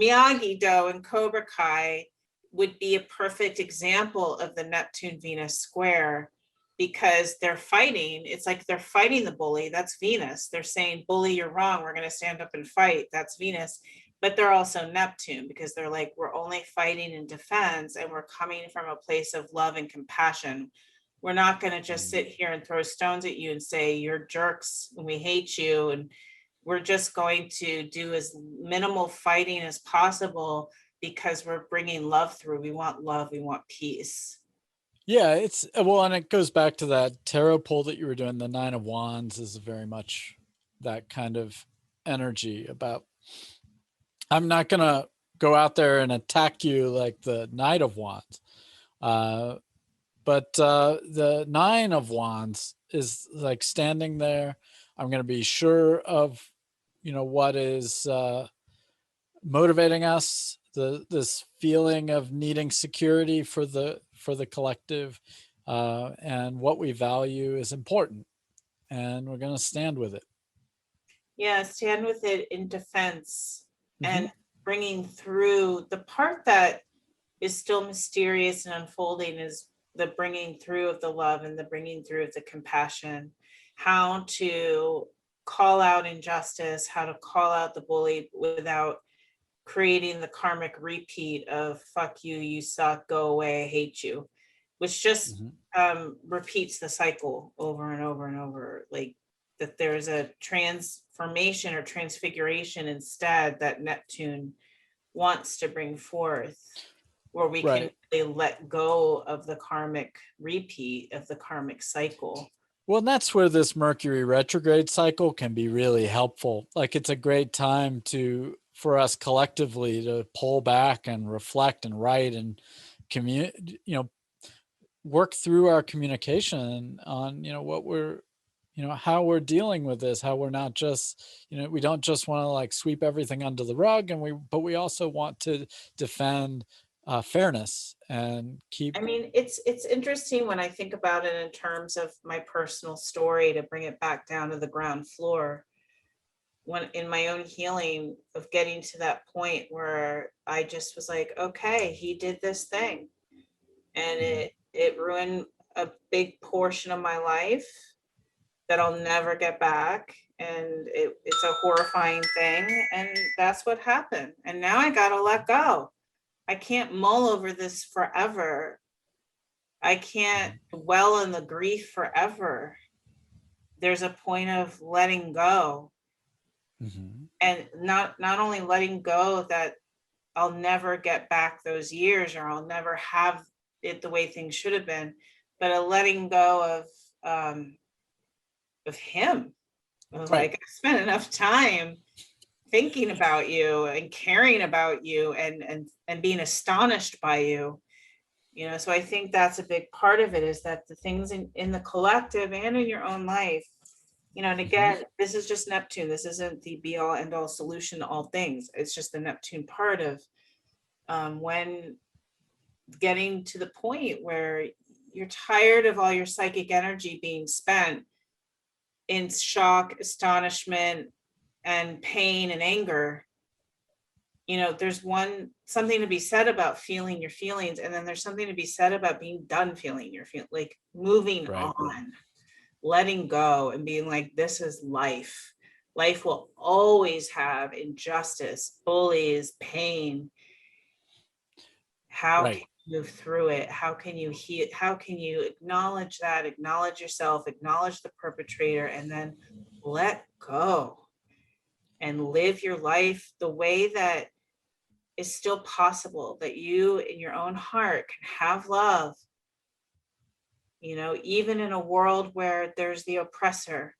Miyagi-Do and Cobra Kai would be a perfect example of the Neptune Venus square, because they're fighting. It's like they're fighting the bully. That's Venus. They're saying, bully, you're wrong. We're going to stand up and fight. That's Venus. But they're also Neptune, because they're like, we're only fighting in defense and we're coming from a place of love and compassion. We're not going to just sit here and throw stones at you and say, you're jerks and we hate you. And we're just going to do as minimal fighting as possible, because we're bringing love through. We want love. We want peace.
Yeah, it's well, and it goes back to that tarot pull that you were doing. The Nine of Wands is very much that kind of energy about, I'm not gonna go out there and attack you like the Knight of Wands. But the Nine of Wands is like standing there. I'm going to be sure of, what is motivating us. This feeling of needing security for the collective, and what we value is important, and we're going to stand with it.
Yeah, stand with it in defense,
Mm-hmm.
and bringing through the part that is still mysterious and unfolding is the bringing through of the love and the bringing through of the compassion, how to call out injustice, how to call out the bully without creating the karmic repeat of fuck you, you suck, go away, I hate you, which just
Mm-hmm.
repeats the cycle over and over and over. Like that there's a transformation or transfiguration instead that Neptune wants to bring forth, where we can
Right.
really let go of the karmic repeat of the karmic cycle.
Well, and that's where this Mercury retrograde cycle can be really helpful. Like, it's a great time for us collectively to pull back and reflect and write and work through our communication on, what we're, how we're dealing with this, how we're not just, we don't just want to like sweep everything under the rug, but we also want to defend fairness and keep.
I mean, it's interesting when I think about it in terms of my personal story, to bring it back down to the ground floor. When in my own healing of getting to that point where I just was like, okay, he did this thing, and it ruined a big portion of my life that I'll never get back. And it's a horrifying thing. And that's what happened. And now I got to let go. I can't mull over this forever. I can't dwell in the grief forever. There's a point of letting go.
Mm-hmm.
And not only letting go that I'll never get back those years, or I'll never have it the way things should have been, but a letting go of him.
Right.
Like, I spent enough time thinking about you and caring about you and being astonished by you. So I think that's a big part of it, is that the things in the collective and in your own life, and again, this is just Neptune. This isn't the be all end all solution to all things. It's just the Neptune part of when getting to the point where you're tired of all your psychic energy being spent in shock, astonishment, and pain and anger. There's something to be said about feeling your feelings, and then there's something to be said about being done feeling your feelings, like moving on, letting go, and being like, this is life. Life will always have injustice, bullies, pain. How can you move through it? How can you heal? How can you acknowledge that, acknowledge yourself, acknowledge the perpetrator, and then let go and live your life the way that is still possible, that you in your own heart can have love, even in a world where there's the oppressor,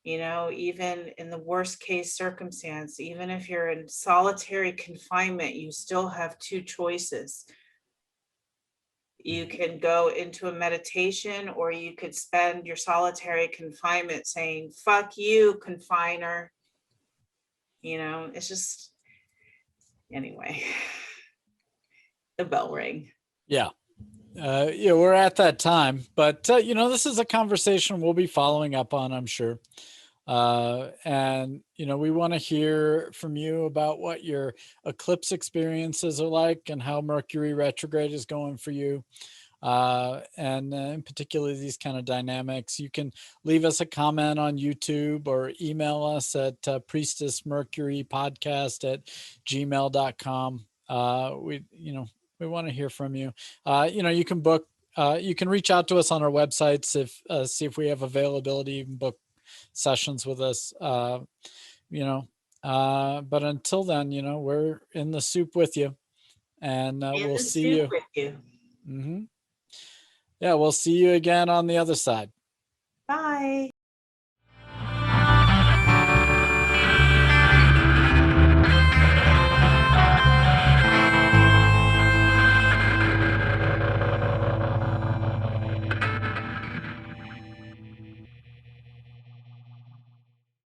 even in the worst case circumstance, even if you're in solitary confinement, you still have two choices. You can go into a meditation, or you could spend your solitary confinement saying, fuck you, confiner. It's just, anyway, the bell rang.
Yeah. We're at that time, but this is a conversation we'll be following up on, I'm sure. And we want to hear from you about what your eclipse experiences are like and how Mercury retrograde is going for you. And in particular, these kind of dynamics. You can leave us a comment on YouTube or email us at priestessmercurypodcast@gmail.com. We want to hear from you. You can book, you can reach out to us on our websites, see if we have availability, even book sessions with us. But until then, we're in the soup with you, and we'll see you.
With you.
Mm-hmm. Yeah, we'll see you again on the other side.
Bye.